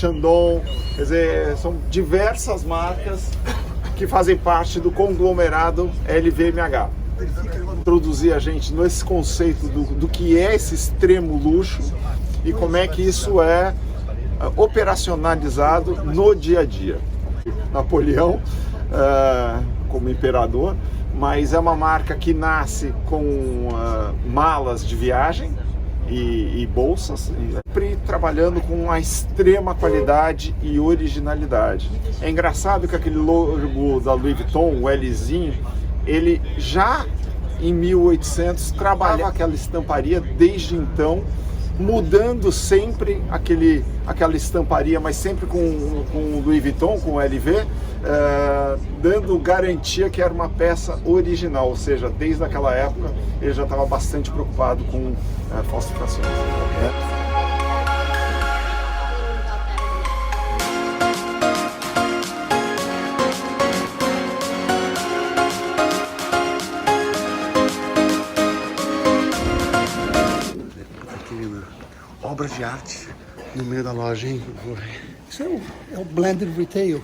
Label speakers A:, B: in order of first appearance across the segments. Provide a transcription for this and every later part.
A: Chandon, quer dizer, são diversas marcas que fazem parte do conglomerado LVMH. Introduzir a gente nesse conceito do que é esse extremo luxo e como é que isso é operacionalizado no dia a dia. Napoleão como imperador, mas é uma marca que nasce com malas de viagem e bolsas, sempre trabalhando com uma extrema qualidade e originalidade. É engraçado que aquele logo da Louis Vuitton, o Lzinho, ele já em 1800 trabalhava aquela estamparia desde então, mudando sempre aquela estamparia, mas sempre com o Louis Vuitton, com o LV, dando garantia que era uma peça original, ou seja, desde aquela época ele já estava bastante preocupado com falsificações.
B: Obra de arte no meio da loja, hein?
C: Isso é o blended retail.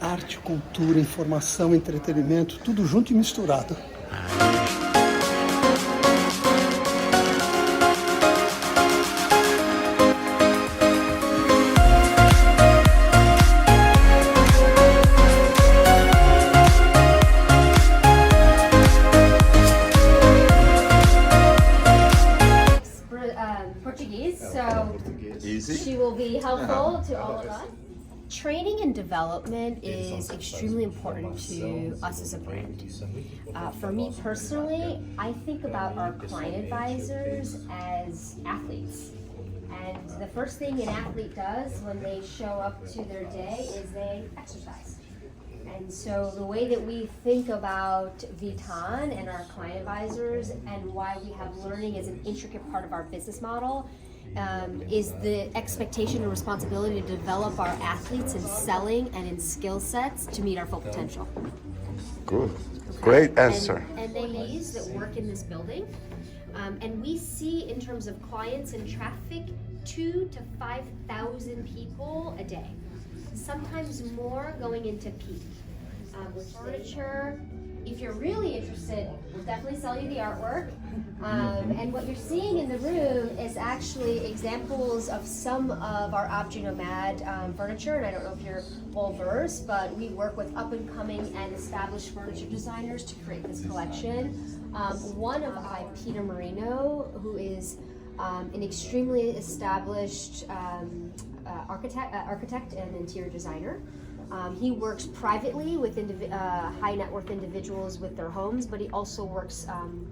C: Arte, cultura, informação, entretenimento, tudo junto e misturado.
D: Portuguese, so she will be helpful to all of us. Training and development is extremely important to us as a brand. For me personally, I think about our client advisors as athletes. And the first thing an athlete does when they show up to their day is they exercise. And so the way that we think about Vuitton and our client advisors and why we have learning as an intricate part of our business model is the expectation and responsibility to develop our athletes in selling and in skill sets to meet our full potential.
B: Good. Great answer.
D: And ladies that work in this building, and we see in terms of clients and traffic 2,000 to 5,000 people a day. Sometimes more going into peak. With furniture, if you're really interested, we'll definitely sell you the artwork. And what you're seeing in the room is actually examples of some of our Objet Nomade furniture. And I don't know if you're well versed, but we work with up and coming and established furniture designers to create this collection. One of Peter Marino, who is an extremely established architect and interior designer. He works privately with high net worth individuals with their homes, but he also works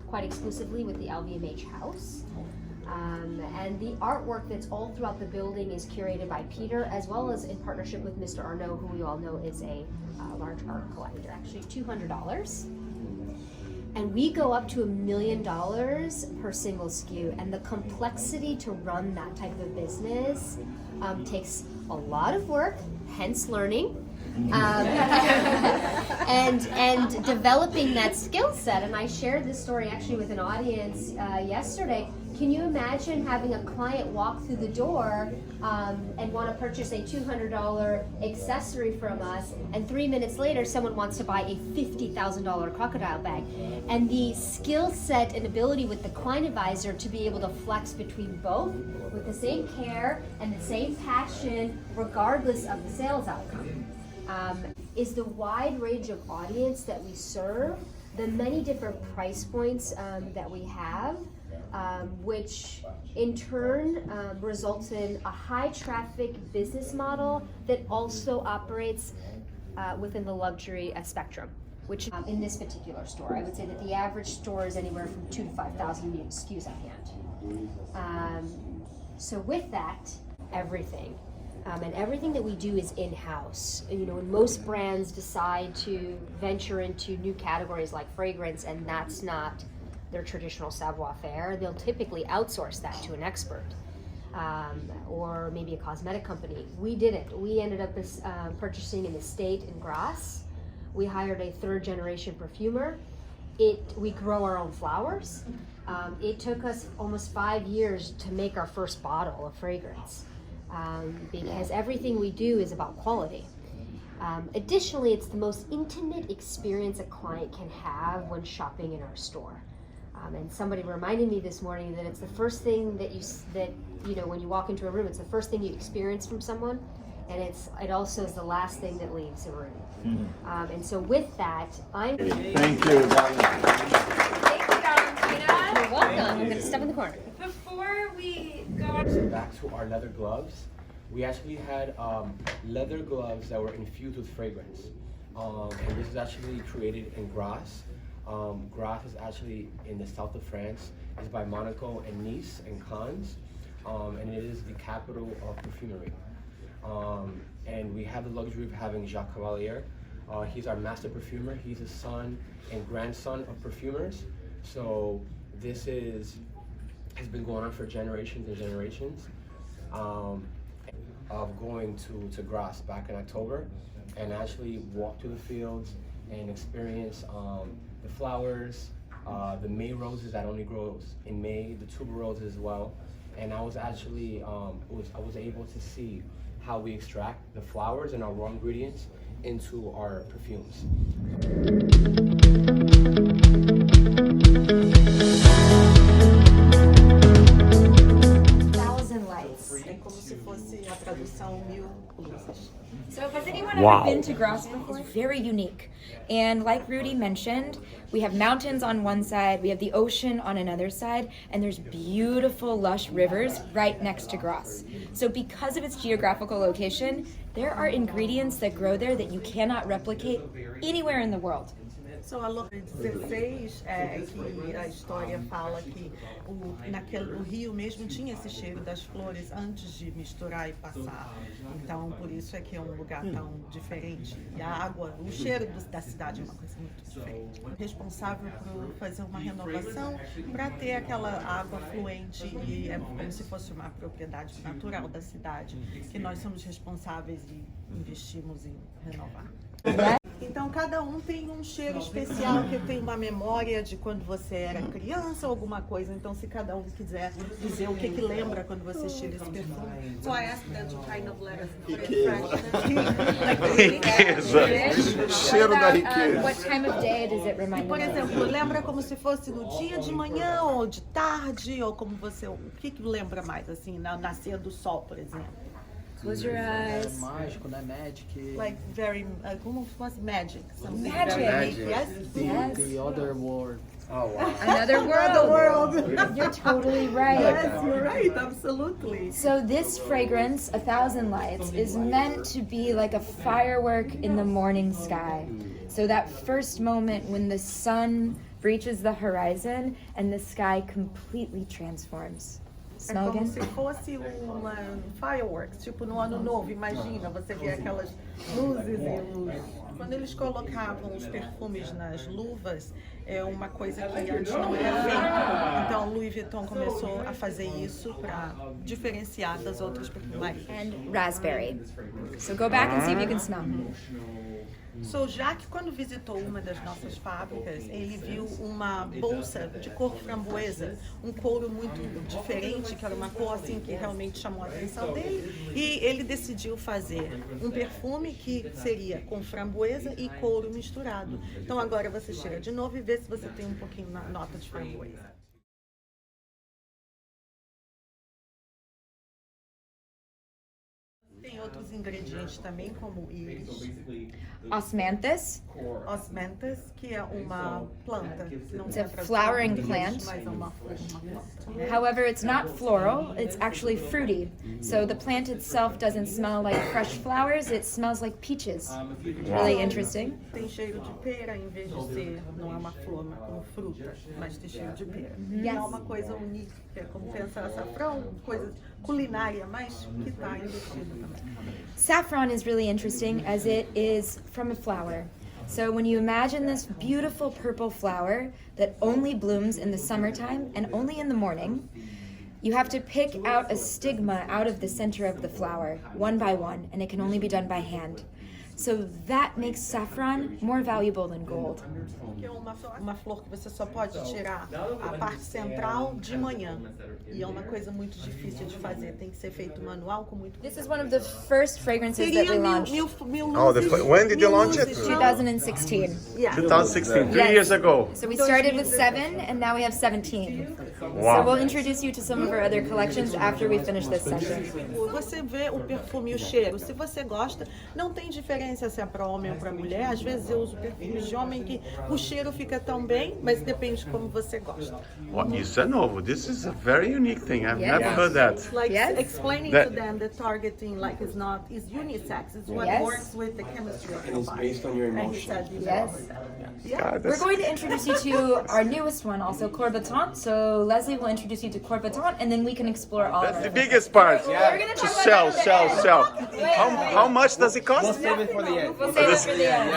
D: quite exclusively with the LVMH house. And the artwork that's all throughout the building is curated by Peter, as well as in partnership with Mr. Arnaud, who we all know is a large art collector, actually $200. And we go up to $1 million per single SKU, and the complexity to run that type of business takes a lot of work, hence learning, and developing that skill set. And I shared this story actually with an audience yesterday. Can you imagine having a client walk through the door and want to purchase a $200 accessory from us, and 3 minutes later someone wants to buy a $50,000 crocodile bag? And the skill set and ability with the client advisor to be able to flex between both with the same care and the same passion regardless of the sales outcome is the wide range of audience that we serve, the many different price points that we have, which in turn results in a high traffic business model that also operates within the luxury spectrum, which in this particular store, I would say that the average store is anywhere from 2,000 to 5,000 SKUs at hand. So with that, everything. And everything that we do is in-house. You know, when most brands decide to venture into new categories like fragrance, and that's not their traditional savoir-faire, they'll typically outsource that to an expert or maybe a cosmetic company. We didn't. We ended up purchasing an estate in Grasse. We hired a third-generation perfumer. We grow our own flowers. It took us almost 5 years to make our first bottle of fragrance. because everything we do is about quality. Additionally, it's the most intimate experience a client can have when shopping in our store. And somebody reminded me this morning that it's the first thing that you know, when you walk into a room, it's the first thing you experience from someone, and it also is the last thing that leaves a room. Mm-hmm. And so with that,
A: Thank you.
D: Thank you, Valentina. You're welcome. I'm going to step in the corner.
E: Before we go back to our leather gloves, we actually had leather gloves that were infused with fragrance. And this is actually created in Grasse. Grasse is actually in the south of France. It's by Monaco and Nice and Cannes. And it is the capital of perfumery. And we have the luxury of having Jacques Cavalier. He's our master perfumer. He's the son and grandson of perfumers. So this has been going on for generations and generations. Of going to Grasse back in October and actually walk through the fields and experience the flowers, the May roses that only grows in May, the tuberoses as well. And I was actually, I was able to see how we extract the flowers and our raw ingredients into our perfumes.
F: So has anyone ever been to Grasse before? It's very unique. And like Rudy mentioned, we have mountains on one side, we have the ocean on another side, and there's beautiful lush rivers right next to Grasse. So because of its geographical location, there are ingredients that grow there that you cannot replicate anywhere in the world.
G: So, a Louca 16 que a história fala que o rio mesmo tinha esse cheiro das flores antes de misturar e passar. Então, por isso é que é um lugar tão diferente. E a água, o cheiro da cidade é uma coisa muito diferente. Responsável por fazer uma renovação para ter aquela água fluente e é como se fosse uma propriedade natural da cidade que nós somos responsáveis e investimos em renovar. Então, cada um tem um cheiro especial, que tem uma memória de quando você era criança ou alguma coisa. Então, se cada um quiser dizer o que lembra quando você cheira esse perfume. So I asked them to kind of let us put it fresh.
A: Cheiro da riqueza.
F: What time of day does it remind you?
G: Por exemplo, lembra como se fosse no dia de manhã ou de tarde, ou como você, o que lembra mais, assim, na nascer do sol, por exemplo?
F: Close your eyes.
H: Mágico, né? Magic.
G: Like very, como se fosse magic.
F: Magic.
G: Yes.
H: The other world.
E: Oh, wow.
F: Another world. You're totally right.
G: Yes, you're right, absolutely.
F: So this fragrance, 1,000 Lights, is meant to be like a firework in the morning sky. So that first moment when the sun breaches the horizon and the sky completely transforms.
G: É como se fosse uma fireworks, tipo no ano novo, imagina, você vê aquelas luzes e luzes. Quando eles colocavam os perfumes nas luvas, é uma coisa que antes não era feita. Então, Louis Vuitton começou a fazer isso para diferenciar das outras perfumarias.
F: And raspberry. So go back and see if you can smell.
G: So, Jacques, quando visitou uma das nossas fábricas, ele viu uma bolsa de cor framboesa, um couro muito diferente, que era uma cor assim que realmente chamou a atenção dele, e ele decidiu fazer um perfume que seria com framboesa e couro misturado. Então agora você cheira de novo e vê se você tem um pouquinho na nota de framboesa. Tem outros ingredientes também, como íris.
F: Osmanthus.
G: Osmanthus, que é uma planta. Não
F: It's
G: tem
F: a
G: tradução
F: flowering
G: em português,
F: plant.
G: mas é uma planta.
F: However, it's not floral, it's actually fruity. So the plant itself doesn't smell like fresh flowers, it smells like peaches. Really interesting.
G: Tem cheiro de pera em vez de ser, não é uma flor, mas como fruta, mas tem cheiro de pera.
F: Yes.
G: É uma coisa única, é como pensar açafrão, coisa culinária, mas que está investido também.
F: Saffron is really interesting as it is from a flower. So when you imagine this beautiful purple flower that only blooms in the summertime and only in the morning, you have to pick out a stigma out of the center of the flower, one by one, and it can only be done by hand. So that makes saffron more valuable than gold.
G: Porque é uma flor que você só pode tirar a parte central de manhã. E é uma coisa muito difícil de fazer, tem que ser feito manual com muito
F: This is one of the first fragrances that we launched.
B: When did you launch it?
F: 2016.
G: Yeah.
B: 2016, 3
F: Yes.
B: years ago.
F: So we started with 7 and now we have 17. So
B: Wow.
F: we'll introduce you to some of our other collections after we finish this session.
G: Você vê o perfume e o cheiro. Se você gosta, não tem diferença se é para homem ou para mulher. Às vezes eu uso perfumes de homem que o cheiro fica tão bem, mas depende de como você gosta.
B: Well, isso é novo. This is a very unique thing. I've
F: Yes.
B: never heard that.
G: Like
F: Yes.
G: explaining
B: That-
G: to them that targeting like is unisex. It's what
F: Yes.
G: works with the chemistry of the
E: It's
G: body.
E: based on your
G: And he
E: emotion.
G: said,
F: Yes.
B: God,
F: We're
B: that's-
F: going to introduce you to our newest one, also Courbatant. So Leslie will introduce you to Courbatant, and then we can explore all of
B: That's the
F: it.
B: biggest part.
F: We're gonna
B: To
F: talk
B: sell,
F: about
B: sell,
F: that.
B: sell. How much does it
E: We'll
B: cost?
E: save it for the end.
F: We'll save it for the end.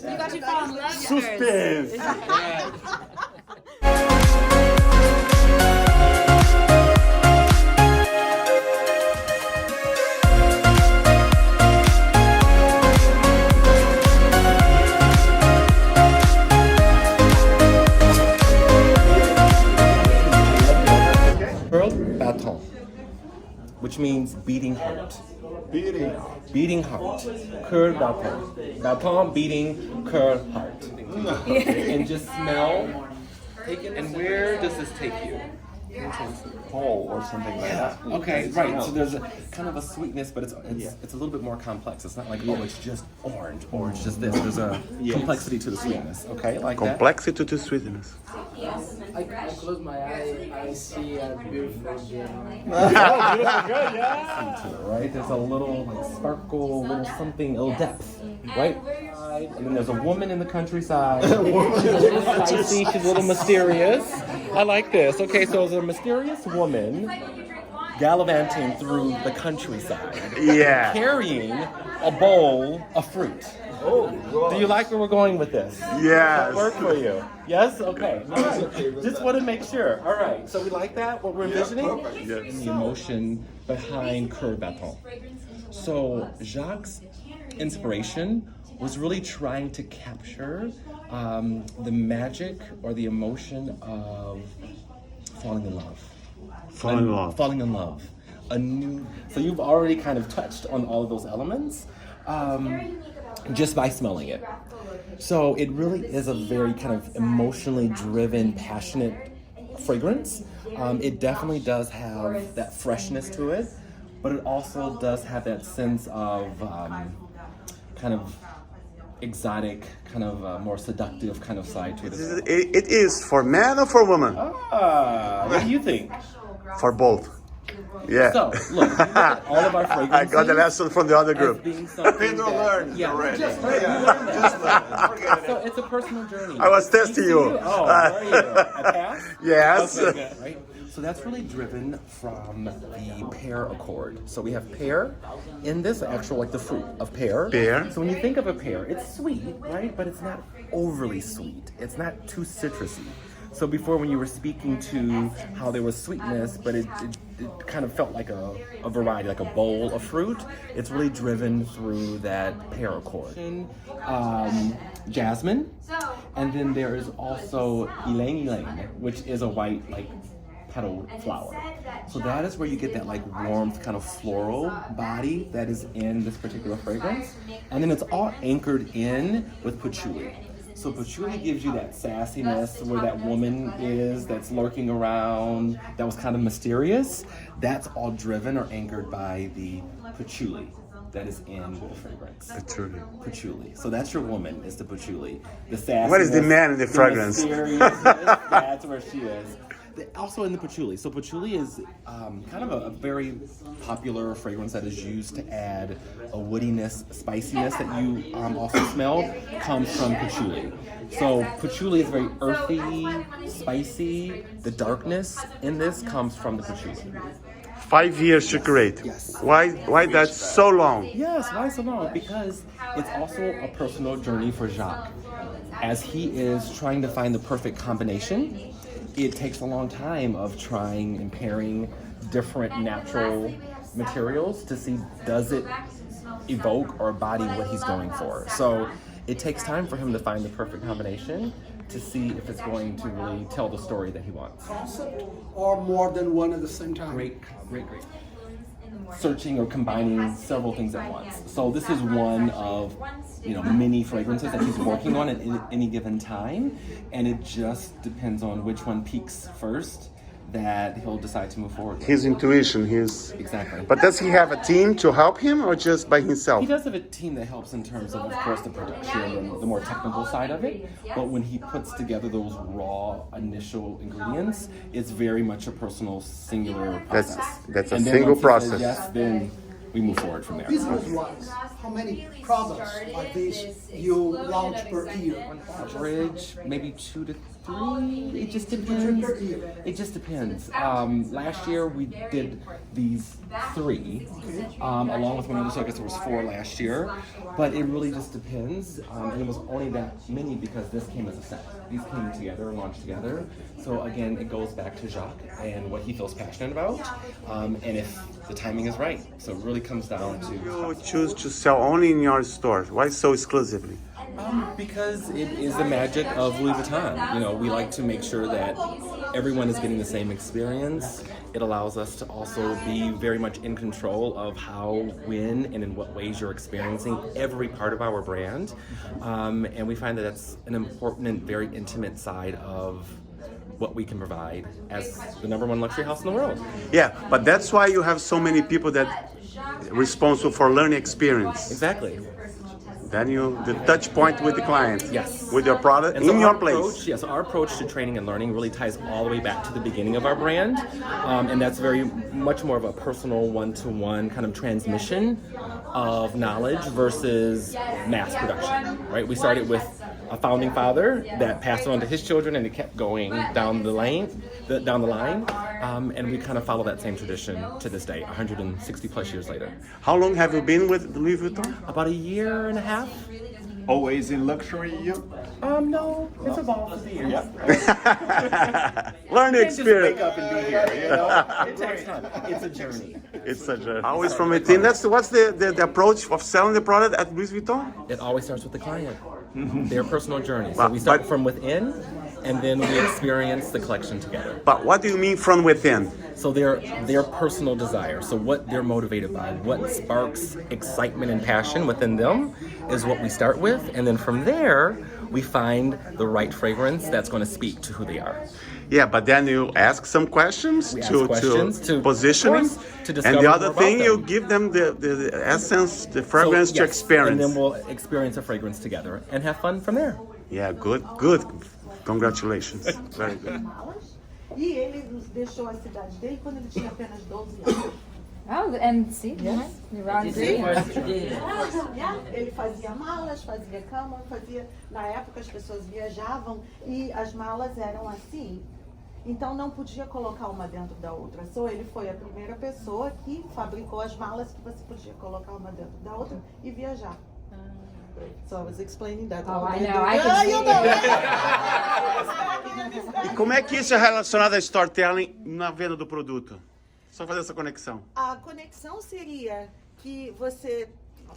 F: You got to fall in love first.
B: Suspense.
E: Pearl Baton, which means beating heart. Beating heart. Cœur Baton. Baton beating cœur heart. And just smell. And where does this take you?
A: Hole or something like that.
E: Okay, right. So there's a kind of a sweetness, but it's a little bit more complex. It's not like, oh, it's just orange or it's just this. There's a complexity to the sweetness. Okay, like that.
B: Complexity to sweetness.
H: I close my eye, I see a beautiful gem.
E: Right? There's a little like sparkle, little something, a little depth, right? And then there's a woman in the countryside. She's a little spicy, she's a little mysterious. I like this. Okay, so there's a mysterious woman gallivanting through the countryside,
B: Yeah.
E: carrying a bowl of fruit. Do you like where we're going with this?
B: Yes.
E: Work for you? Yes? Okay. All right. Just want to make sure. All right. So we like that, what we're envisioning?
B: Yes.
E: And the emotion behind Cœur Baton. So Jacques' inspiration was really trying to capture the magic or the emotion of falling in love.
B: Fall in love.
E: Falling in love. So you've already kind of touched on all of those elements. Just by smelling it. So it really is a very kind of emotionally driven, passionate fragrance. It definitely does have that freshness to it, but it also does have that sense of kind of exotic, kind of more seductive kind of side to it as well.
B: It is for man or for woman?
E: What do you think?
B: For both. Yeah.
E: So, look, you look at all of our fragrances.
B: I got the lesson from the other
E: as
B: group.
E: being something
A: Pedro
E: that-
A: learned
E: yeah,
A: already.
E: Just learned. You learned that. So it's a personal journey.
B: I was testing you.
E: Oh, there you go. A pass?
B: Yes.
E: Okay, good, right? So that's really driven from the pear accord. So we have pear in this actual, like the fruit of pear.
B: Pear.
E: So when you think of a pear, it's sweet, right? But it's not overly sweet. It's not too citrusy. So before, when you were speaking to how there was sweetness, but it kind of felt like a variety, like a bowl of fruit, it's really driven through that pear accord. Jasmine, and then there is also ylang ylang, which is a white, like, petal flower. So that is where you get that like warmth, kind of floral body that is in this particular fragrance. And then it's all anchored in with patchouli. So patchouli gives you that sassiness where that woman is that's lurking around, that was kind of mysterious. That's all driven or anchored by the patchouli that is in the fragrance.
B: Patchouli.
E: Patchouli. So that's your woman, is the patchouli. The sassiness.
B: What is the man in the fragrance?
E: Mysteriousness, that's where she is. Also in the patchouli. So patchouli is kind of a very popular fragrance that is used to add a woodiness, spiciness that you also smell comes from patchouli. So patchouli is very earthy, spicy. The darkness in this comes from the patchouli.
B: 5 years to create.
E: Yes.
B: Why that's so long?
E: Yes, why so long? Because it's also a personal journey for Jacques. As he is trying to find the perfect combination, it takes a long time of trying and pairing different natural materials to see, does it
I: evoke or embody what he's going for. So it takes time for him to find the perfect combination to see if it's going to really tell the story that he wants.
C: Concept or more than one at the same time?
I: Great. Searching or combining several things at once. So this is one of, many fragrances that he's working on at any given time, and it just depends on which one peaks first that he'll decide to move forward with.
B: His intuition,
I: Exactly.
B: But does he have a team to help him or just by himself?
I: He does have a team that helps in terms of course, the production and the more technical side of it. But when he puts together those raw initial ingredients, it's very much a personal, singular process.
B: That's a
I: And then
B: single
I: once he says
B: process.
I: yes, then we move forward from there.
C: Business-wise, how many products like this you launch per year?
I: On average, maybe 2 to 3. It just depends. Last year we did these 3, along with one other, so I guess there was 4 last year. But it really just depends, and it was only that many because this came as a set. These came together and launched together. So again, it goes back to Jacques and what he feels passionate about, and if the timing is right. So it really comes down to.
B: You choose to sell only in your stores. Why so exclusively?
I: Because it is the magic of Louis Vuitton. We like to make sure that everyone is getting the same experience. It allows us to also be very much in control of how, when, and in what ways you're experiencing every part of our brand. And we find that that's an important and very intimate side of what we can provide as the #1 luxury house in the world.
B: Yeah, but that's why you have so many people that responsible for learning experience.
I: Exactly.
B: Then the touch point with the client.
I: Yes.
B: With your product
I: And so
B: in your place.
I: Our approach to training and learning really ties all the way back to the beginning of our brand. And that's very much more of a personal one-to-one kind of transmission of knowledge versus mass production, right? We started with a founding father that passed it on to his children, and it kept going down the line. And we kind of follow that same tradition to this day, 160 plus years later.
B: How long have you been with Louis Vuitton?
I: About a year and a half.
A: Always in luxury, you?
I: No, it's evolved over the years.
B: Learning experience.
I: Wake up and be here, It takes time. It's a journey.
B: It's a journey. Always from within. What's the approach of selling the product at Louis Vuitton?
I: It always starts with the client, their personal journey. So we start from within, and then we experience the collection together.
B: But what do you mean from within?
I: So their personal desire, so what they're motivated by, what sparks excitement and passion within them is what we start with, and then from there we find the right fragrance that's going to speak to who they are.
B: Yeah, but then you ask some questions to positioning,
I: to discover
B: and the other
I: more
B: thing
I: about
B: you
I: them.
B: give them the essence, the fragrance to experience.
I: And then we'll experience a fragrance together and have fun from there.
B: Yeah, good. Congratulations. Very good.
G: E ele nos deixou a cidade dele quando ele tinha apenas 12 anos.
F: Oh, and see, the raw ingredients.
G: Ele fazia malas, fazia cama, Na época as pessoas viajavam e as malas eram assim. Então não podia colocar uma dentro da outra. Só ele foi a primeira pessoa que fabricou as malas que você podia colocar uma dentro da outra e viajar. So I was explaining that.
F: Oh, I know. I can see.
B: E como é que isso é relacionado a storytelling na venda do produto? Só fazer essa conexão.
G: A conexão seria que você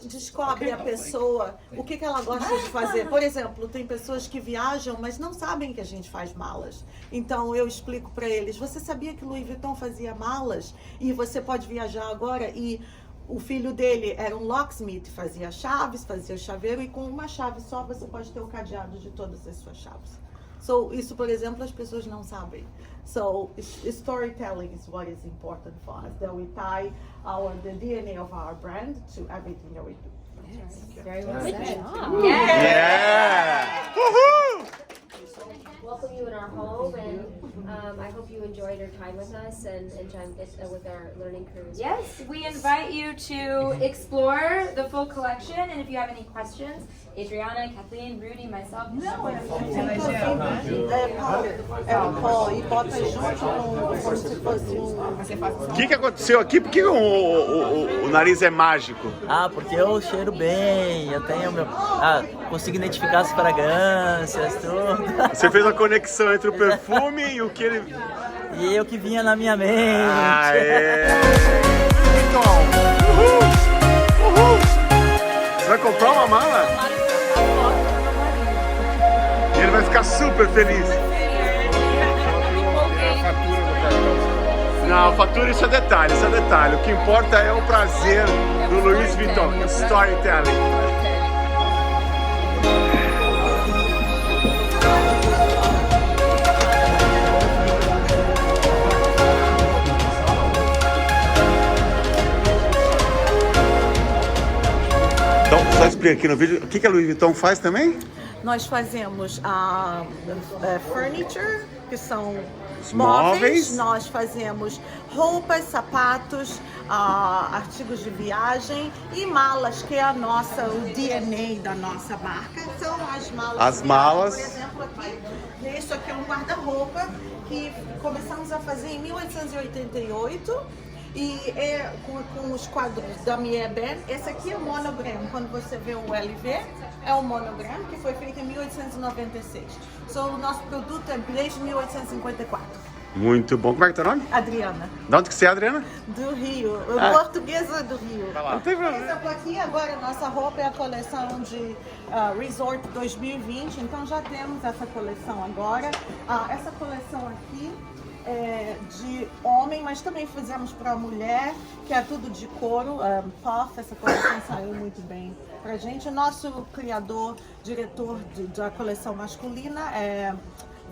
G: descobre a pessoa, o que ela gosta de fazer. Por exemplo, tem pessoas que viajam, mas não sabem que a gente faz malas. Então eu explico para eles, você sabia que Louis Vuitton fazia malas? E você pode viajar agora e o filho dele era um locksmith, fazia chaves, fazia chaveiro, e com uma chave só você pode ter o cadeado de todas as suas chaves. So, isso, por exemplo, as pessoas não sabem. So, storytelling is what is important for us, that we tie the DNA of our brand to everything that we do.
F: Yes, very well said.
B: Yeah! Woohoo!
D: Welcome you in our home, and I hope you enjoyed your time with us and time with our learning crews.
F: Yes, we invite you to explore the full collection, and if you have any questions, Adriana, Kathleen, Rudy, myself.
G: Pó e bota junto como se fosse
B: O que aconteceu aqui? Por que o nariz é mágico?
J: Porque eu cheiro bem, eu tenho consigo identificar as fragrâncias, tudo.
B: Você fez a conexão entre o perfume e o que ele...
J: E eu que vinha na minha mente.
B: Ah, é! Uhul! Uhul! super feliz. Não, fatura isso é detalhe, isso é detalhe. O que importa é o prazer do Louis Vuitton, storytelling. Então, só explica aqui no vídeo, o que a Louis Vuitton faz também?
G: Nós fazemos furniture, que são
B: Os
G: móveis. Nós fazemos roupas, sapatos, artigos de viagem e malas, que é o DNA da nossa marca. São as malas.
B: As malas.
G: Por exemplo, isso aqui é um guarda-roupa que começamos a fazer em 1888. E com os quadros da minha Ben. Esse aqui é o monograma. Quando você vê o LV, é o monograma que foi feito em 1896. O nosso produto é desde 1854.
B: Muito bom. Como é que é o nome?
G: Adriana.
B: De onde que você é, Adriana?
G: Do Rio. Portuguesa do Rio.
B: Não tem problema.
G: Essa aqui agora, nossa roupa é a coleção de Resort 2020. Então já temos essa coleção agora. Essa coleção aqui é de homem, mas também fizemos para mulher, que é tudo de couro, puff. Essa coleção saiu muito bem pra gente. O nosso criador, diretor da coleção masculina é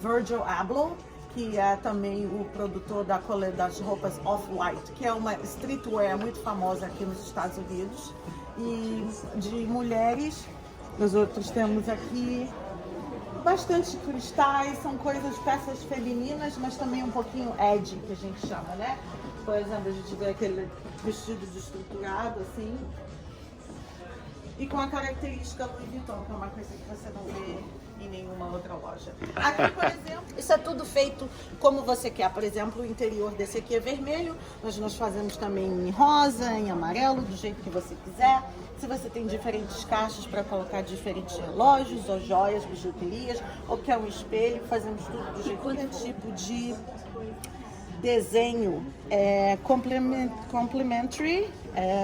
G: Virgil Abloh, que é também o produtor das roupas Off-White, que é uma streetwear muito famosa aqui nos Estados Unidos. E de mulheres, nós outros temos aqui bastante cristais, são peças femininas, mas também um pouquinho edgy, que a gente chama, né? Por exemplo, a gente vê aquele vestido desestruturado, assim. E com a característica Louis Vuitton, que é uma coisa que você não vê em nenhuma outra loja. Aqui, por exemplo, isso é tudo feito como você quer. Por exemplo, o interior desse aqui é vermelho, mas nós fazemos também em rosa, em amarelo, do jeito que você quiser. Se você tem diferentes caixas para colocar diferentes relógios ou joias, bijuterias, ou quer um espelho, fazemos tudo do jeito que quer. Tipo de desenho complementary,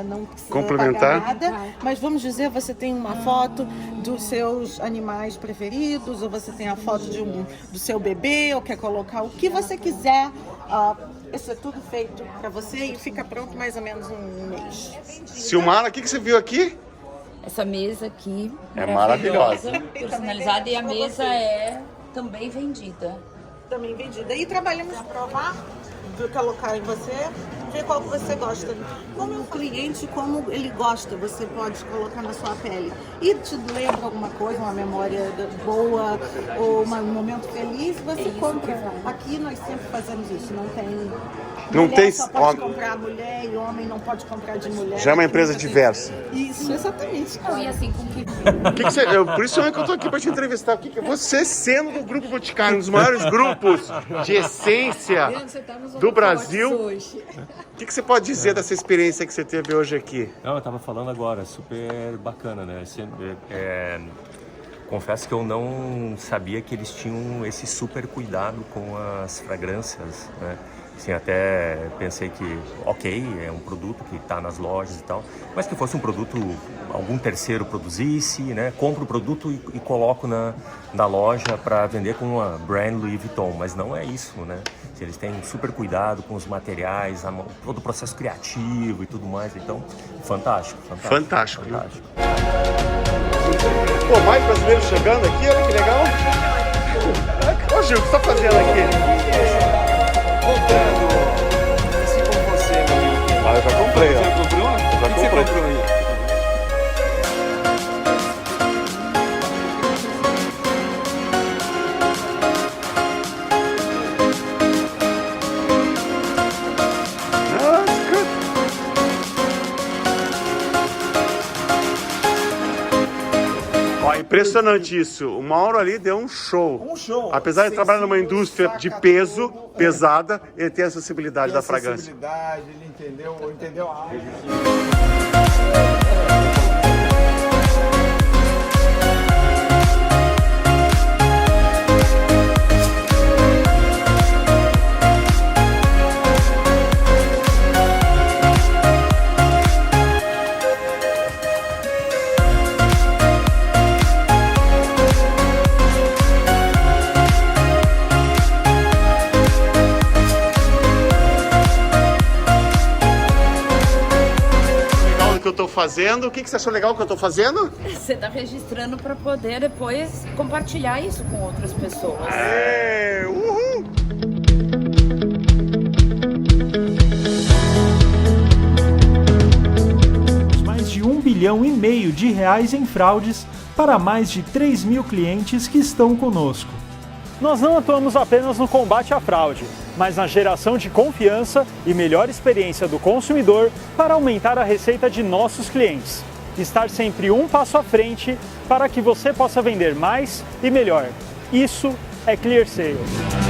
G: não precisa pagar nada, mas vamos dizer, você tem uma foto dos seus animais preferidos, ou você tem a foto do seu bebê, ou quer colocar o que você quiser. Isso é tudo feito para você e fica pronto mais ou menos um mês.
B: Silmara, o que você viu aqui?
K: Essa mesa aqui
B: é maravilhosa,
K: personalizada, e a mesa é também vendida.
G: E trabalhamos para provar, colocar em você, ver qual que você gosta. Como o cliente, como ele gosta, você pode colocar na sua pele. E te lembra alguma coisa, uma memória boa ou um momento feliz, você compra. Aqui nós sempre fazemos isso, não tem só pode comprar mulher e homem não pode comprar de mulher.
B: Já é uma empresa diversa.
G: Isso, exatamente.
K: E assim com que
B: por isso é que eu tô aqui para te entrevistar. Você sendo do Grupo Boticário, um dos maiores grupos de essência do Brasil, o que você pode dizer dessa experiência que você teve hoje aqui?
L: Não, eu estava falando agora, super bacana, né? Confesso que eu não sabia que eles tinham esse super cuidado com as fragrâncias, né? Assim, até pensei que, é um produto que está nas lojas e tal, mas que fosse um produto, algum terceiro produzisse, né? Compro o produto e coloco na loja para vender com uma brand Louis Vuitton, mas não é isso, né? Eles têm super cuidado com os materiais, todo o processo criativo e tudo mais, então, fantástico.
B: Pô, mais brasileiros chegando aqui, olha que legal. Ô Gil, o que você está fazendo aqui? Comprando assim como você, meu amigo. Eu já comprei, ó. Você comprou? O que você comprou aí? Impressionante isso. O Mauro ali deu um show. Apesar de trabalhar numa indústria de peso, pesada, ele tem a acessibilidade da fragrância.
A: Ele entendeu a arte.
B: fazendo. O que você achou legal que eu tô fazendo?
K: Você está registrando para poder depois compartilhar isso com outras pessoas.
B: Uhul!
M: Mais de R$1,5 bilhão em fraudes para mais de 3.000 clientes que estão conosco. Nós não atuamos apenas no combate à fraude, mas na geração de confiança e melhor experiência do consumidor para aumentar a receita de nossos clientes. Estar sempre um passo à frente para que você possa vender mais e melhor. Isso é Clear Sales.